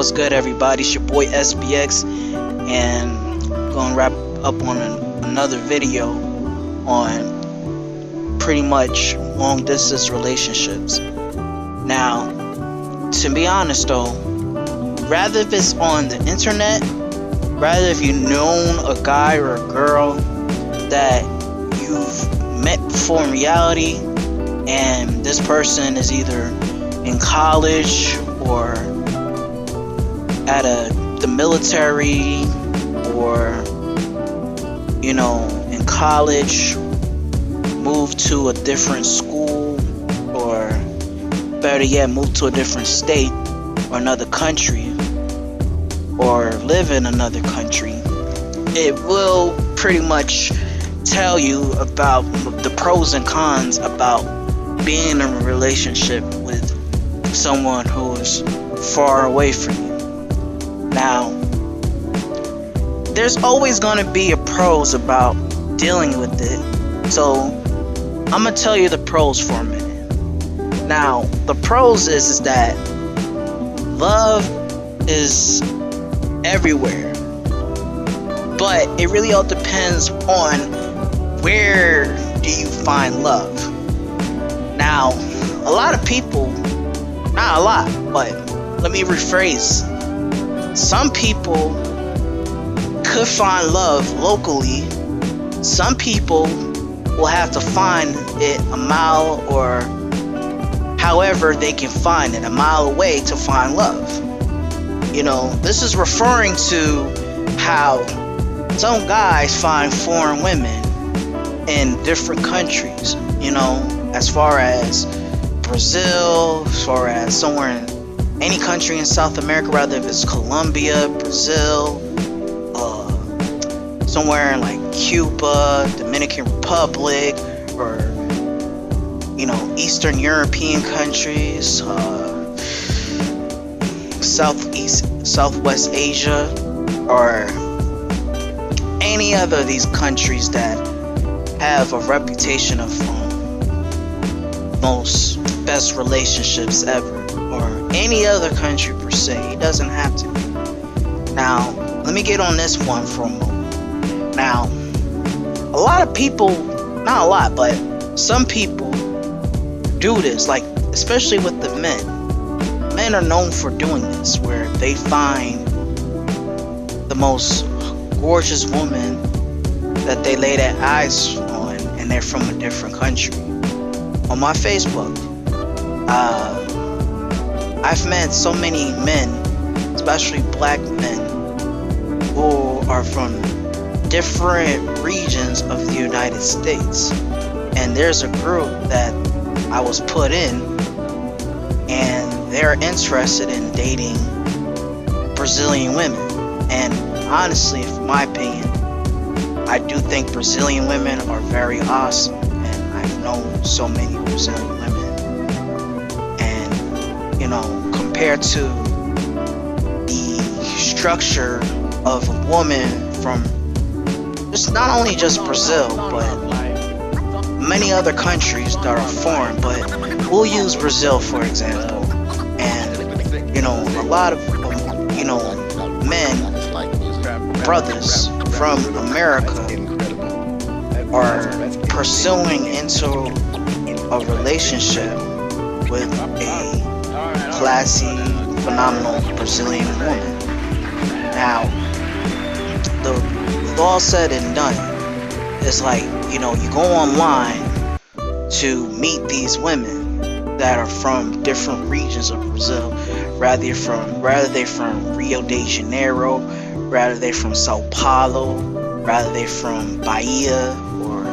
What's good, everybody? It's your boy SBX, and I'm gonna wrap up on another video on pretty much long distance relationships. Now, to be honest though, rather if it's on the internet, rather if you've known a guy or a girl that you've met before in reality, and this person is either in college or at the military, or in college, moved to a different school, or better yet, moved to a different state or another country, or live in another country, it will pretty much tell you about the pros and cons about being in a relationship with someone who is far away from you. Now, there's always going to be a pros about dealing with it, so I'm going to tell you the pros for a minute. Now, the pros is that love is everywhere, but it really all depends on where do you find love. Now, a lot of people, not a lot, but let me rephrase. Some people could find love locally. Some people will have to find it a mile, or however they can find it, a mile away to find love. This is referring to how some guys find foreign women in different countries, as far as Brazil, as far as somewhere in any country in South America, rather if it's Colombia, Brazil, somewhere in like Cuba, Dominican Republic, or Eastern European countries, Southwest Asia, or any other of these countries that have a reputation of most best relationships ever, or any other country per se. It doesn't have to be. Now, let me get on this one for a moment. Now, a lot of people, not a lot, but some people do this, like especially with the men. Men are known for doing this, where they find the most gorgeous woman that they lay their eyes on, and they're from a different country. On my Facebook, I've met so many men, especially black men, who are from different regions of the United States. And there's a group that I was put in, and they're interested in dating Brazilian women. And honestly, in my opinion, I do think Brazilian women are very awesome, and I've known so many Brazilian women. Compared to the structure of a woman from not only just Brazil, but many other countries that are foreign, but we'll use Brazil for example. And a lot of men, brothers from America, are pursuing into a relationship with a classy, phenomenal Brazilian woman. Now, with all said and done, it's like, you go online to meet these women that are from different regions of Brazil, rather they're from Rio de Janeiro, rather they're from Sao Paulo, rather they're from Bahia, or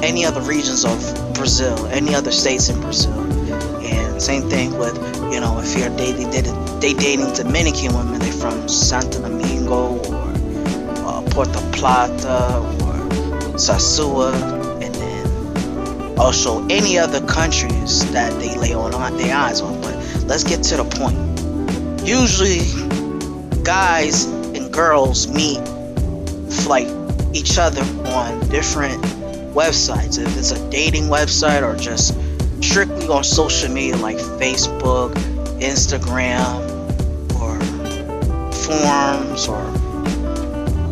any other regions of Brazil, any other states in Brazil. And same thing with, if you're dating Dominican women, they're from Santo Domingo, or Puerto Plata, or Sasua, and then also any other countries that they lay on their eyes on. But let's get to the point. Usually, guys and girls meet like each other on different websites. If it's a dating website, or just strictly on social media like Facebook, Instagram or forums or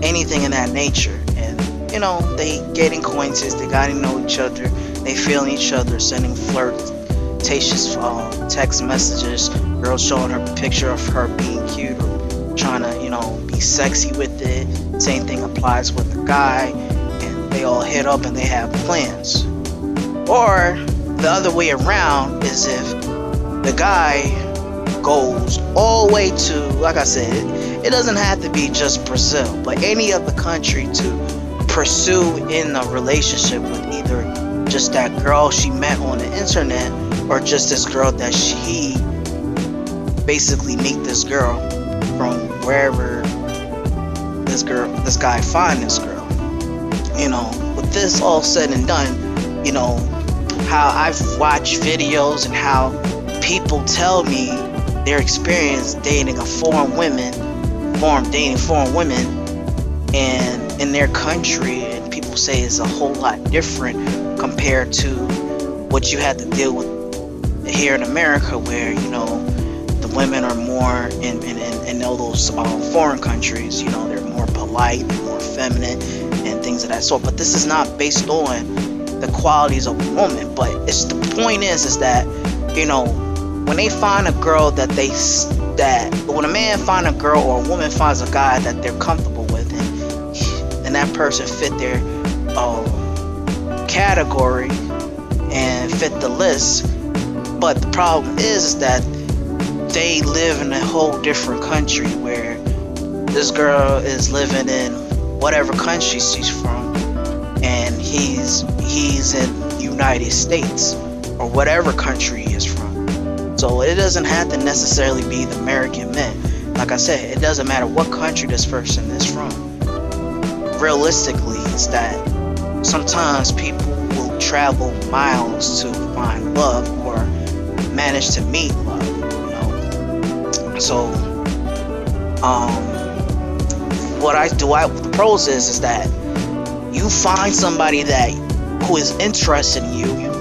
anything in that nature. And they getting acquaintances, they got to know each other, they feeling each other, sending flirtatious text messages, girl showing her picture of her being cute or trying to be sexy with it. Same thing applies with the guy, and they all hit up and they have plans. Or the other way around is if the guy goes all the way to, like I said, it doesn't have to be just Brazil, but any other country to pursue in a relationship with either just that girl she met on the internet or just this girl that she basically meet this girl from wherever this guy find this girl. With this all said and done, how I've watched videos and how people tell me their experience dating foreign women and in their country, and people say it's a whole lot different compared to what you had to deal with here in America, where the women are more in all those foreign countries, they're more polite, they're more feminine and things of that sort. But this is not based on the qualities of a woman, but it's the point is that when they find a girl when a man find a girl or a woman finds a guy that they're comfortable with, and that person fit their category and fit the list, but the problem is that they live in a whole different country, where this girl is living in whatever country she's from, and he's in the United States or whatever country he is from. So it doesn't have to necessarily be the American men. Like I said, it doesn't matter what country this person is from. Realistically, it's that sometimes people will travel miles to find love or manage to meet love. So the pros is that you find somebody who is interested in you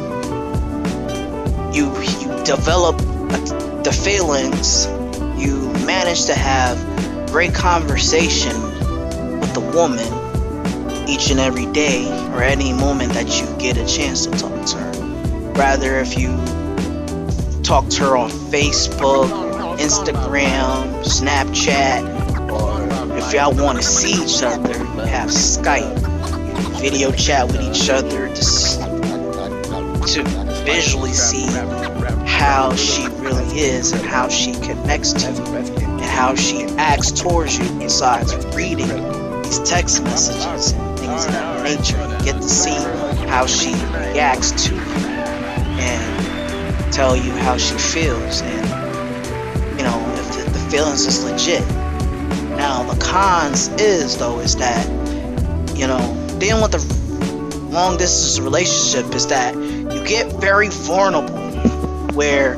develop the feelings, you manage to have great conversation with the woman each and every day or any moment that you get a chance to talk to her. Rather, if you talk to her on Facebook, Instagram, Snapchat, or if y'all want to see each other, you have Skype, video chat with each other to visually see how she really is and how she connects to you and how she acts towards you, besides reading these text messages and things of that nature. You get to see how she reacts to you and tell you how she feels, and if the feelings is legit. Now the cons is that dealing with a long distance relationship is that you get very vulnerable, where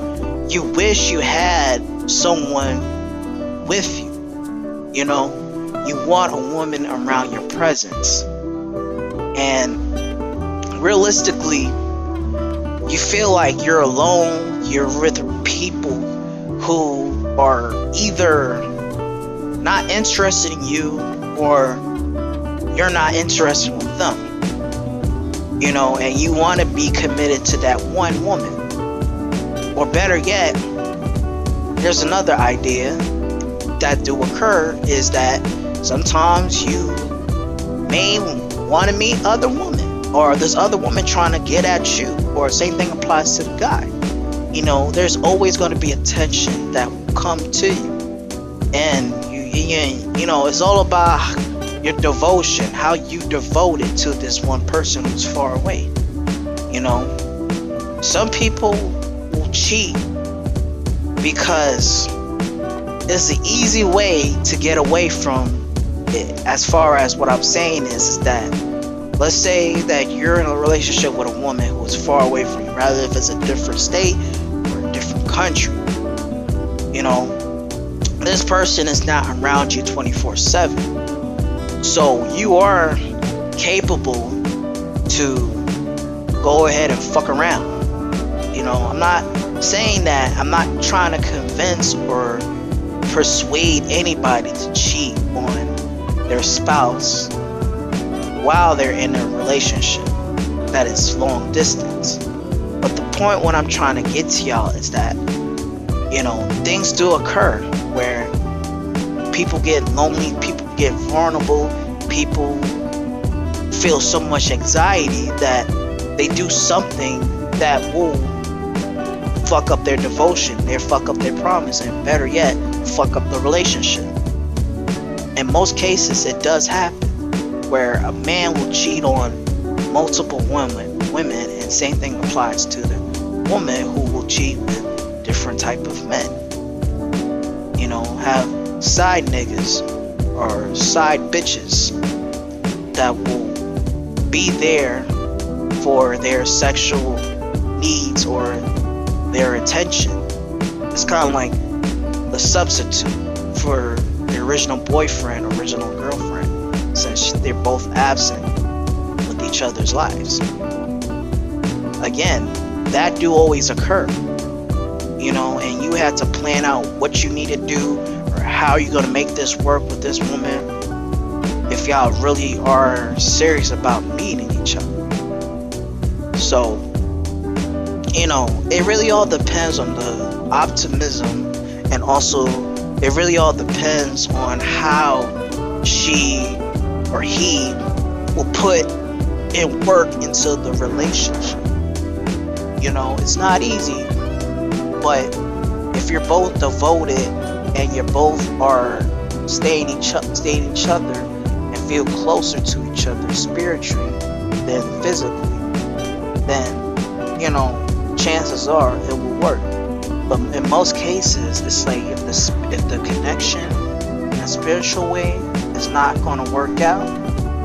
you wish you had someone with you. You want a woman around your presence, and realistically you feel like you're alone, you're with people who are either not interested in you or you're not interested with them, and you want to be committed to that one woman. Or better yet, there's another idea that do occur, is that sometimes you may want to meet other women, or this other woman trying to get at you, or same thing applies to the guy. There's always going to be a tension that will come to you, and it's all about your devotion, how you devoted to this one person who's far away. Some people will cheat because it's an easy way to get away from it. As far as what I'm saying is that, let's say that you're in a relationship with a woman who's far away from you, rather if it's a different state or a different country. This person is not around you 24/7, so you are capable to go ahead and fuck around. I'm not saying that I'm not trying to convince or persuade anybody to cheat on their spouse while they're in a relationship that is long distance. But the point what I'm trying to get to y'all is that, things do occur where people get lonely, people get vulnerable, people feel so much anxiety that they do something that will fuck up their devotion, they fuck up their promise, and better yet, fuck up the relationship. In most cases, it does happen where a man will cheat on multiple women, and same thing applies to the woman who will cheat with different type of men. Have side niggas or side bitches that will be there for their sexual needs or their attention. It's kind of like the substitute for the original boyfriend, original girlfriend, since they're both absent with each other's lives. Again, that do always occur, and you had to plan out what you need to do or how you're going to make this work with this woman if y'all really are serious about meeting each other. So, it really all depends on the optimism, and also it really all depends on how she or he will put in work into the relationship. It's not easy, but if you're both devoted and you both are staying each other and feel closer to each other spiritually than physically, then chances are it will work. But in most cases, it's like if the connection in a spiritual way is not going to work out,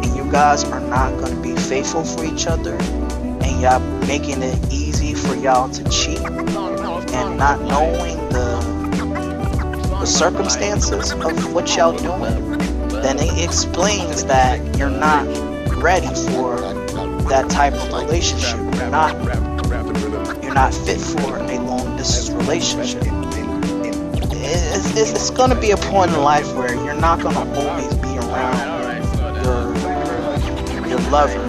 and you guys are not going to be faithful for each other, and y'all making it easy for y'all to cheat, and not knowing the circumstances of what y'all doing, then it explains that you're not ready for that type of relationship. You're not fit for a long distance relationship. It's going to be a point in life where you're not going to always be around your lover.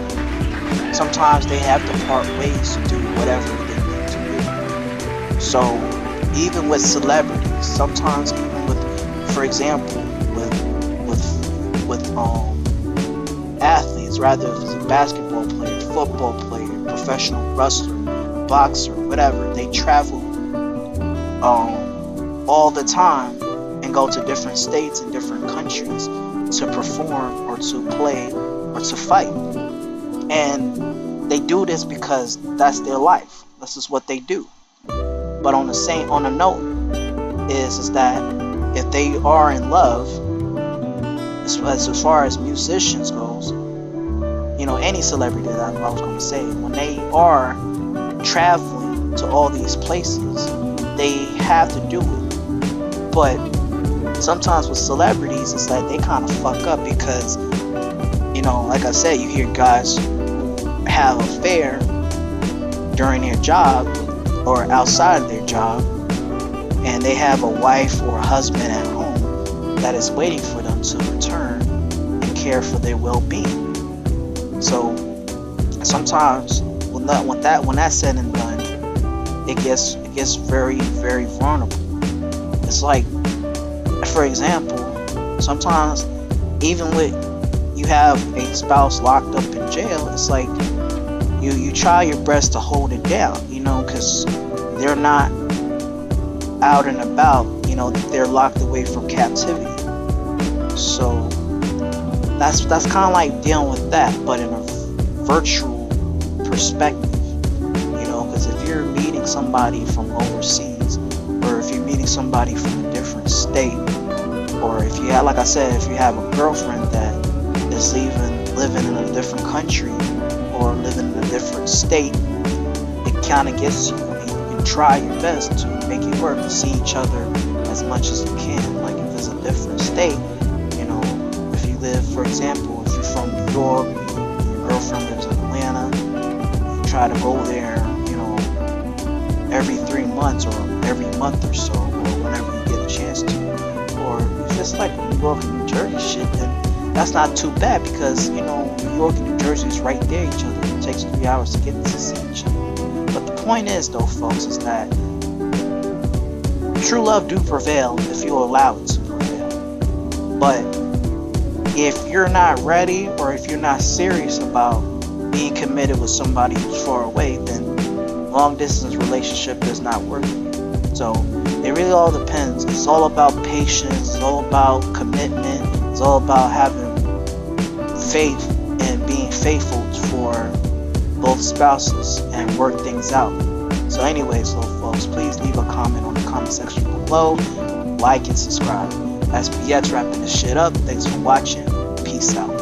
Sometimes they have to part ways to do whatever they need to do. So even with celebrities, sometimes even with, for example, with athletes, rather if it's a basketball player, football player, professional wrestler, boxer, whatever, they travel all the time and go to different states and different countries to perform or to play or to fight. And they do this because that's their life. This is what they do. But on a note is that if they are in love, as far as musicians goes, any celebrity that I was going to say, when they are traveling to all these places, they have to do it. But sometimes with celebrities, it's like they kind of fuck up because, like I said, you hear guys who have an affair during their job or outside of their job, and they have a wife or a husband at home that is waiting for them to return and care for their well-being. So sometimes when that's said and done, it gets very, very vulnerable. It's like, for example, sometimes even with you have a spouse locked up in jail, it's like you try your best to hold it down, because they're not out and about, they're locked away from captivity. So that's kind of like dealing with that, but in a virtual perspective, because if you're meeting somebody from overseas, or if you're meeting somebody from a different state, or if you have, like I said, if you have a girlfriend that is living in a different country or living in a different state, it kind of gets you. You can try your best to make it work, to see each other as much as you can. Like if it's a different state, if you live, for example, if you're from New York, your girlfriend lives in Atlanta, you try to go there, every 3 months. months or every month or so, or whenever you get a chance to. Or it's just like New York and New Jersey shit, then that's not too bad because, you know, New York and New Jersey is right there each other. It takes 3 hours to get to see each other. But the point is, though, folks, is that true love do prevail if you allow it to prevail. But if you're not ready or if you're not serious about being committed with somebody who's far away, then long distance relationship is not worth it. So it really all depends. It's all about patience. It's all about commitment. It's all about having faith and being faithful for both spouses and work things out. So anyway, so folks, please leave a comment on the comment section below. Like and subscribe. That's BX wrapping this shit up. Thanks for watching. Peace out.